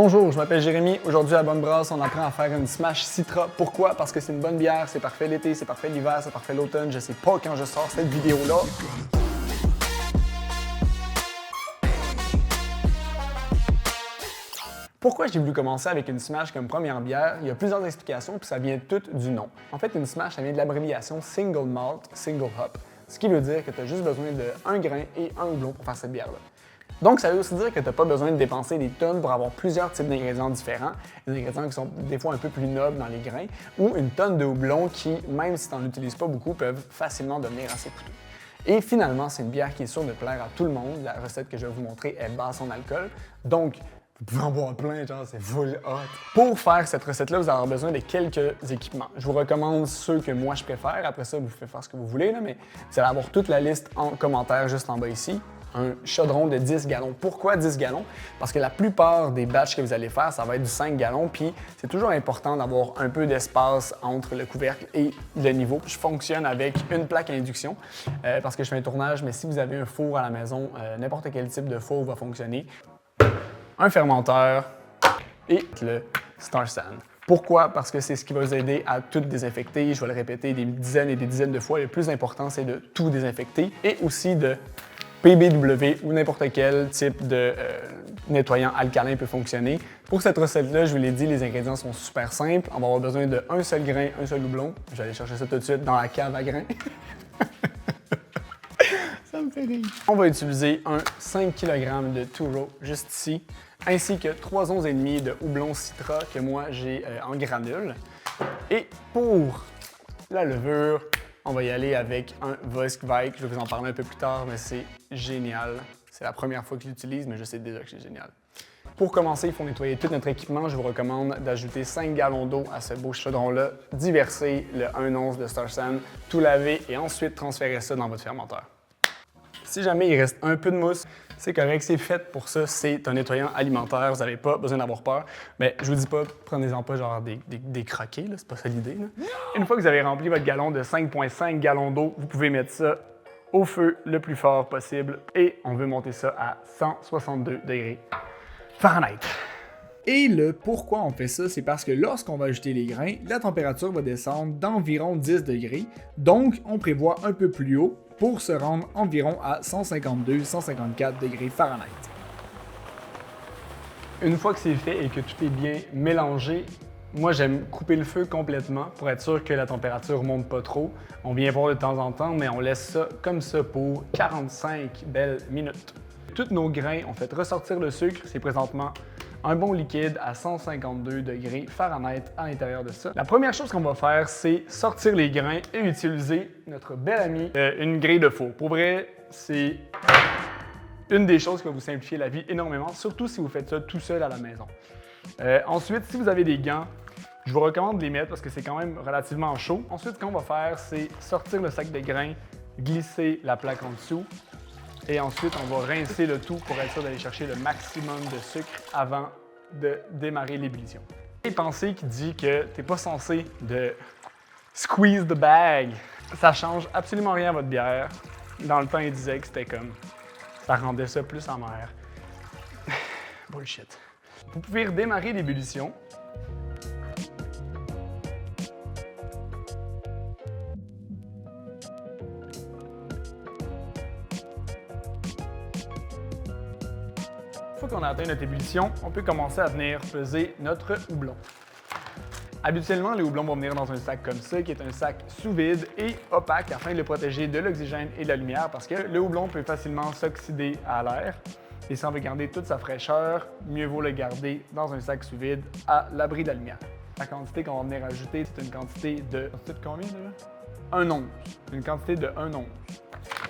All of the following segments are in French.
Bonjour, je m'appelle Jérémy. Aujourd'hui à Bonne Brasse, on apprend à faire une Smash Citra. Pourquoi? Parce que c'est une bonne bière, c'est parfait l'été, c'est parfait l'hiver, c'est parfait l'automne. Je sais pas quand je sors cette vidéo-là. Pourquoi j'ai voulu commencer avec une Smash comme première bière? Il y a plusieurs explications, puis ça vient tout du nom. En fait, une Smash, ça vient de l'abréviation Single Malt, Single Hop, ce qui veut dire que tu as juste besoin d'un grain et un houblon pour faire cette bière-là. Donc, ça veut aussi dire que tu n'as pas besoin de dépenser des tonnes pour avoir plusieurs types d'ingrédients différents, des ingrédients qui sont des fois un peu plus nobles dans les grains, ou une tonne de houblon qui, même si tu n'en utilises pas beaucoup, peuvent facilement devenir assez coûteux. Et finalement, c'est une bière qui est sûre de plaire à tout le monde. La recette que je vais vous montrer est basse en alcool, donc vous pouvez en boire plein, genre c'est full hot. Pour faire cette recette-là, vous allez avoir besoin de quelques équipements. Je vous recommande ceux que moi je préfère. Après ça, vous pouvez faire ce que vous voulez, là, mais vous allez avoir toute la liste en commentaire juste en bas ici. Un chaudron de 10 gallons. Pourquoi 10 gallons? Parce que la plupart des batchs que vous allez faire, ça va être du 5 gallons, puis c'est toujours important d'avoir un peu d'espace entre le couvercle et le niveau. Je fonctionne avec une plaque à induction parce que je fais un tournage, mais si vous avez un four à la maison, n'importe quel type de four va fonctionner. Un fermenteur et le Star San. Pourquoi? Parce que c'est ce qui va vous aider à tout désinfecter. Je vais le répéter des dizaines et des dizaines de fois. Le plus important, c'est de tout désinfecter et aussi de PBW ou n'importe quel type de nettoyant alcalin peut fonctionner. Pour cette recette-là, je vous l'ai dit, les ingrédients sont super simples. On va avoir besoin d'un seul grain, un seul houblon. Je vais aller chercher ça tout de suite dans la cave à grains. Ça me fait rire. On va utiliser un 5 kg de Turo juste ici, ainsi que 3 onces et demie de houblon Citra que moi j'ai en granules. Et pour la levure, on va y aller avec un Voskvike. Je vais vous en parler un peu plus tard, mais c'est génial. C'est la première fois que je l'utilise, mais je sais déjà que c'est génial. Pour commencer, il faut nettoyer tout notre équipement. Je vous recommande d'ajouter 5 gallons d'eau à ce beau chaudron-là, diverser le 1 once de Star San, tout laver et ensuite transférer ça dans votre fermenteur. Si jamais il reste un peu de mousse, c'est correct, c'est fait pour ça, c'est un nettoyant alimentaire, vous n'avez pas besoin d'avoir peur. Mais je vous dis pas, prenez-en pas genre des croquets, c'est pas ça l'idée. Une fois que vous avez rempli votre gallon de 5,5 gallons d'eau, vous pouvez mettre ça au feu le plus fort possible et on veut monter ça à 162 degrés Fahrenheit. Et le pourquoi on fait ça, c'est parce que lorsqu'on va ajouter les grains, la température va descendre d'environ 10 degrés, donc on prévoit un peu plus haut pour se rendre environ à 152-154 degrés Fahrenheit. Une fois que c'est fait et que tout est bien mélangé, moi j'aime couper le feu complètement pour être sûr que la température monte pas trop. On vient voir de temps en temps, mais on laisse ça comme ça pour 45 belles minutes. Tous nos grains ont fait ressortir le sucre, c'est présentement un bon liquide à 152 degrés Fahrenheit à l'intérieur de ça. La première chose qu'on va faire, c'est sortir les grains et utiliser notre belle amie, une grille de four. Pour vrai, c'est une des choses qui va vous simplifier la vie énormément, surtout si vous faites ça tout seul à la maison. Ensuite, si vous avez des gants, je vous recommande de les mettre parce que c'est quand même relativement chaud. Ensuite, ce qu'on va faire, c'est sortir le sac de grains, glisser la plaque en dessous, et ensuite, on va rincer le tout pour être sûr d'aller chercher le maximum de sucre avant de démarrer l'ébullition. Et pensez qui dit que tu n'es pas censé de squeeze the bag. Ça change absolument rien à votre bière. Dans le temps, il disait que c'était comme ça rendait ça plus amer. Bullshit. Vous pouvez redémarrer l'ébullition. Une fois qu'on a atteint notre ébullition, on peut commencer à venir peser notre houblon. Habituellement, les houblons vont venir dans un sac comme ça, qui est un sac sous vide et opaque afin de le protéger de l'oxygène et de la lumière parce que le houblon peut facilement s'oxyder à l'air. Et si on veut garder toute sa fraîcheur, mieux vaut le garder dans un sac sous vide à l'abri de la lumière. La quantité qu'on va venir ajouter, c'est une quantité de... Quantité de combien déjà? 1 once. Une quantité de 1 once.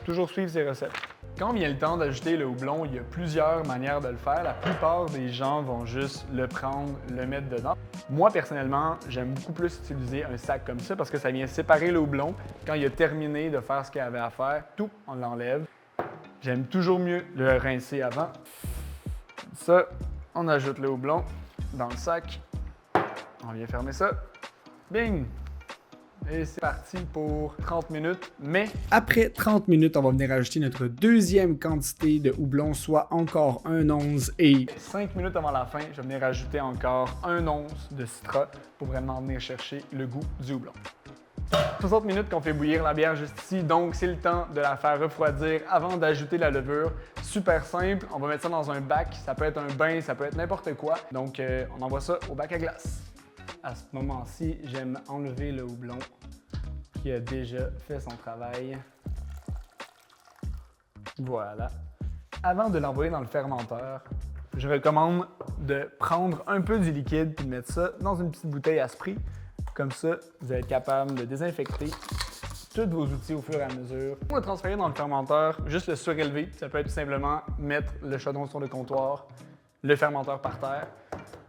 Toujours suivre ces recettes. Quand vient le temps d'ajouter le houblon, il y a plusieurs manières de le faire. La plupart des gens vont juste le prendre, le mettre dedans. Moi, personnellement, j'aime beaucoup plus utiliser un sac comme ça parce que ça vient séparer le houblon. Quand il a terminé de faire ce qu'il avait à faire, tout, on l'enlève. J'aime toujours mieux le rincer avant. Ça, on ajoute le houblon dans le sac. On vient fermer ça. Bing! Et c'est parti pour 30 minutes, mais Après 30 minutes, on va venir ajouter notre deuxième quantité de houblon, soit encore un once et 5 minutes avant la fin, je vais venir ajouter encore un once de citra pour vraiment venir chercher le goût du houblon. 60 minutes qu'on fait bouillir la bière juste ici, donc c'est le temps de la faire refroidir avant d'ajouter la levure. Super simple, on va mettre ça dans un bac, ça peut être un bain, ça peut être n'importe quoi. Donc on envoie ça au bac à glace. À ce moment-ci, j'aime enlever le houblon qui a déjà fait son travail. Voilà. Avant de l'envoyer dans le fermenteur, je recommande de prendre un peu du liquide et de mettre ça dans une petite bouteille à spray. Comme ça, vous allez être capable de désinfecter tous vos outils au fur et à mesure. Pour le transférer dans le fermenteur, juste le surélever. Ça peut être tout simplement mettre le chaudron sur le comptoir, le fermenteur par terre.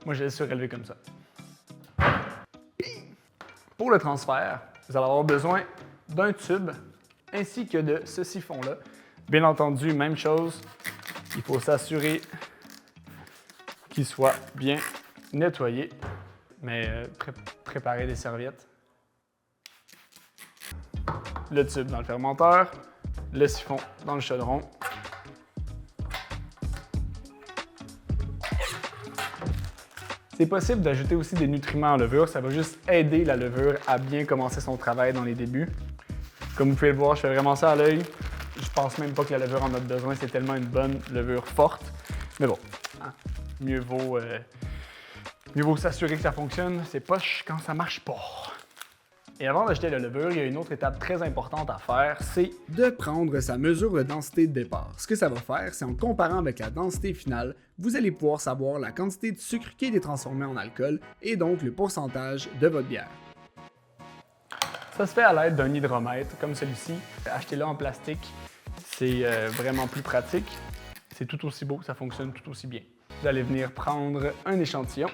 Moi, je l'ai surélevé comme ça. Pour le transfert, vous allez avoir besoin d'un tube ainsi que de ce siphon-là. Bien entendu, même chose, il faut s'assurer qu'il soit bien nettoyé, mais préparer des serviettes. Le tube dans le fermenteur, le siphon dans le chaudron. C'est possible d'ajouter aussi des nutriments en levure, ça va juste aider la levure à bien commencer son travail dans les débuts. Comme vous pouvez le voir, je fais vraiment ça à l'œil. Je pense même pas que la levure en a besoin, c'est tellement une bonne levure forte. Mais bon, hein, mieux vaut s'assurer que ça fonctionne, c'est poche quand ça marche pas. Et avant d'ajouter la levure, il y a une autre étape très importante à faire, c'est de prendre sa mesure de densité de départ. Ce que ça va faire, c'est en comparant avec la densité finale, vous allez pouvoir savoir la quantité de sucre qui a été transformée en alcool et donc le pourcentage de votre bière. Ça se fait à l'aide d'un hydromètre comme celui-ci. Achetez-le en plastique, c'est vraiment plus pratique. C'est tout aussi beau, ça fonctionne tout aussi bien. Vous allez venir prendre un échantillon.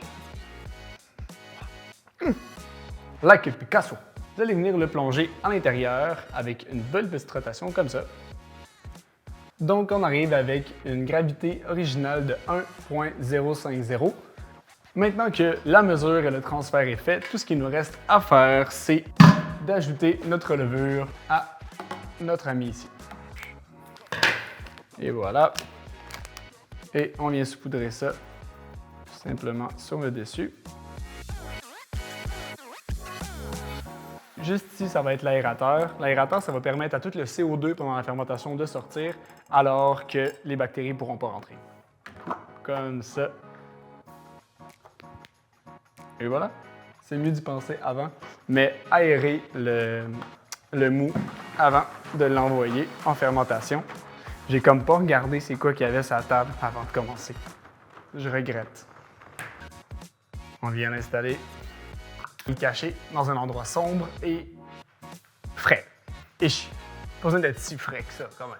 Like Picasso. Vous allez venir le plonger à l'intérieur avec une belle petite rotation comme ça. Donc on arrive avec une gravité originale de 1.050. Maintenant que la mesure et le transfert est fait, tout ce qu'il nous reste à faire, c'est d'ajouter notre levure à notre ami ici. Et voilà. Et on vient saupoudrer ça simplement sur le dessus. Juste ici, ça va être l'aérateur. L'aérateur, ça va permettre à tout le CO2 pendant la fermentation de sortir, alors que les bactéries ne pourront pas rentrer. Comme ça. Et voilà. C'est mieux d'y penser avant, mais aérer le mou avant de l'envoyer en fermentation. J'ai comme pas regardé c'est quoi qu'il y avait sur la table avant de commencer. Je regrette. On vient l'installer. Il est caché dans un endroit sombre et frais. Pas besoin d'être si frais que ça, quand même.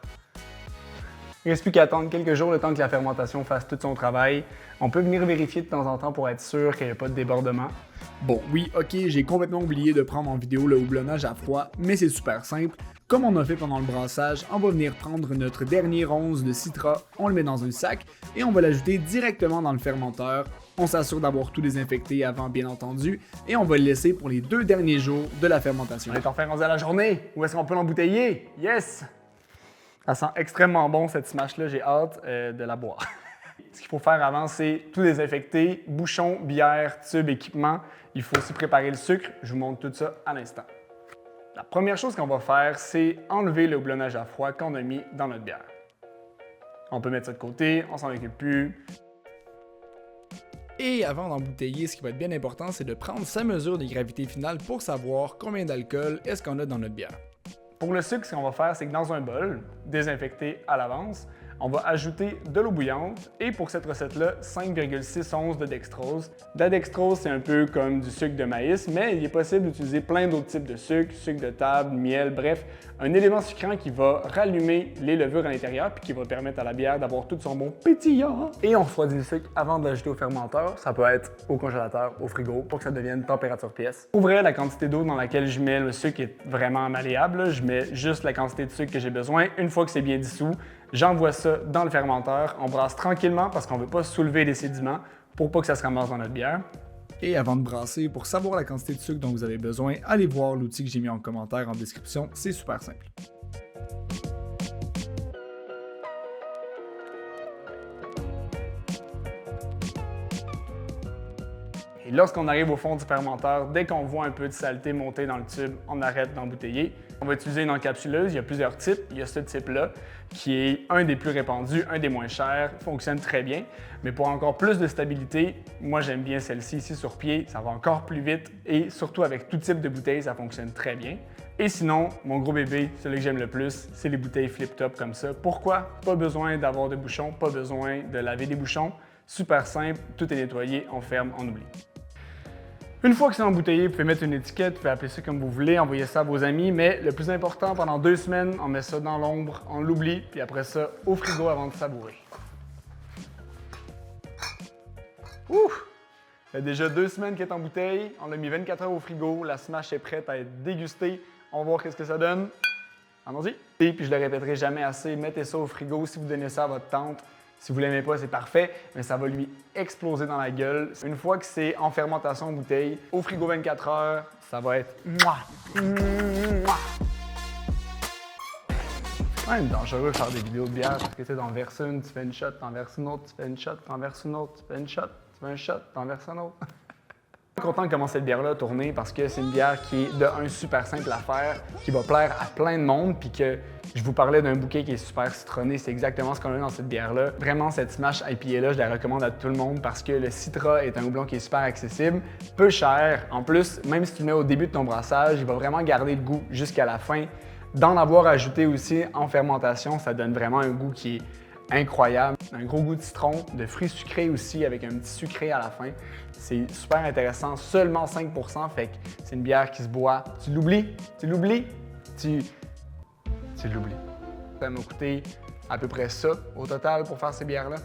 Il ne reste plus qu'à attendre quelques jours le temps que la fermentation fasse tout son travail. On peut venir vérifier de temps en temps pour être sûr qu'il n'y a pas de débordement. Bon, oui, ok, j'ai complètement oublié de prendre en vidéo le houblonnage à froid, mais c'est super simple. Comme on a fait pendant le brassage, on va venir prendre notre dernier once de citra, on le met dans un sac et on va l'ajouter directement dans le fermenteur. On s'assure d'avoir tout désinfecté avant, bien entendu, et on va le laisser pour les 2 derniers jours de la fermentation. On est enfin rendu à la journée. Où est-ce qu'on peut l'embouteiller? Yes! Ça sent extrêmement bon cette smash-là, j'ai hâte de la boire. Ce qu'il faut faire avant, c'est tout désinfecter, bouchon, bière, tube, équipement. Il faut aussi préparer le sucre. Je vous montre tout ça à l'instant. La première chose qu'on va faire, c'est enlever le houblonnage à froid qu'on a mis dans notre bière. On peut mettre ça de côté, on s'en occupe plus. Et avant d'embouteiller, ce qui va être bien important, c'est de prendre sa mesure de gravité finale pour savoir combien d'alcool est-ce qu'on a dans notre bière. Pour le sucre, ce qu'on va faire, c'est que dans un bol, désinfecté à l'avance, on va ajouter de l'eau bouillante et pour cette recette-là, 5,6 onces de dextrose. La dextrose, c'est un peu comme du sucre de maïs, mais il est possible d'utiliser plein d'autres types de sucre, sucre de table, miel, bref, un élément sucrant qui va rallumer les levures à l'intérieur puis qui va permettre à la bière d'avoir tout son bon pétillant. Et on refroidit le sucre avant de l'ajouter au fermenteur. Ça peut être au congélateur, au frigo, pour que ça devienne température pièce. Pour vrai, la quantité d'eau dans laquelle je mets le sucre est vraiment malléable. Je mets juste la quantité de sucre que j'ai besoin. Une fois que c'est bien dissous, j'envoie ça dans le fermenteur. On brasse tranquillement parce qu'on ne veut pas soulever les sédiments pour pas que ça se ramasse dans notre bière. Et avant de brasser, pour savoir la quantité de sucre dont vous avez besoin, allez voir l'outil que j'ai mis en commentaire en description, c'est super simple. Et lorsqu'on arrive au fond du fermenteur, dès qu'on voit un peu de saleté monter dans le tube, on arrête d'embouteiller. On va utiliser une encapsuleuse, il y a plusieurs types. Il y a ce type-là, qui est un des plus répandus, un des moins chers, fonctionne très bien. Mais pour encore plus de stabilité, moi j'aime bien celle-ci ici sur pied, ça va encore plus vite et surtout avec tout type de bouteilles, ça fonctionne très bien. Et sinon, mon gros bébé, celui que j'aime le plus, c'est les bouteilles flip-top comme ça. Pourquoi? Pas besoin d'avoir de bouchons, pas besoin de laver des bouchons. Super simple, tout est nettoyé, on ferme, on oublie. Une fois que c'est embouteillé, vous pouvez mettre une étiquette, vous pouvez appeler ça comme vous voulez, envoyer ça à vos amis, mais le plus important, pendant 2 semaines, on met ça dans l'ombre, on l'oublie, puis après ça, au frigo avant de savourer. Ouf! Ça fait déjà 2 semaines qu'elle est en bouteille, on l'a mis 24 heures au frigo, la smash est prête à être dégustée. On va voir qu'est-ce que ça donne. Allons-y! Et puis je le répéterai jamais assez, mettez ça au frigo si vous donnez ça à votre tante. Si vous ne l'aimez pas, c'est parfait, mais ça va lui exploser dans la gueule. Une fois que c'est en fermentation en bouteille, au frigo 24 heures, ça va être mouah, mouah. C'est quand même dangereux de faire des vidéos de bière parce que tu sais, t'en verses une, tu fais une shot, t'en verses une autre, tu fais une shot, t'en verses une autre, tu fais une shot, tu fais un shot, t'en verses un autre. Je suis content de commencer cette bière-là à tourner parce que c'est une bière qui est de un super simple à faire, qui va plaire à plein de monde, puis que je vous parlais d'un bouquet qui est super citronné, c'est exactement ce qu'on a dans cette bière-là. Vraiment, cette Smash IPA-là, je la recommande à tout le monde parce que le Citra est un houblon qui est super accessible, peu cher. En plus, même si tu le mets au début de ton brassage, il va vraiment garder le goût jusqu'à la fin. D'en avoir ajouté aussi en fermentation, ça donne vraiment un goût qui est incroyable. Un gros goût de citron, de fruits sucrés aussi avec un petit sucré à la fin. C'est super intéressant, seulement 5%, fait que c'est une bière qui se boit. Tu l'oublies, tu l'oublies, tu l'oublies. Ça m'a coûté à peu près ça au total pour faire ces bières-là.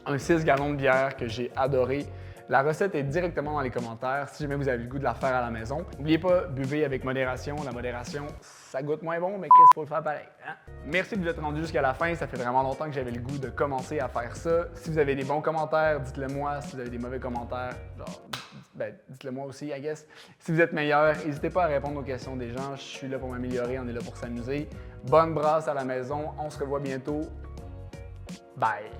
Un 6 gallons de bière que j'ai adoré. La recette est directement dans les commentaires si jamais vous avez le goût de la faire à la maison. N'oubliez pas, buvez avec modération. La modération, ça goûte moins bon, mais Chris, faut le faire pareil. Hein? Merci de vous être rendu jusqu'à la fin. Ça fait vraiment longtemps que j'avais le goût de commencer à faire ça. Si vous avez des bons commentaires, dites-le moi. Si vous avez des mauvais commentaires, genre, dites-le moi aussi, I guess. Si vous êtes meilleur, n'hésitez pas à répondre aux questions des gens. Je suis là pour m'améliorer, on est là pour s'amuser. Bonne brasse à la maison. On se revoit bientôt. Bye!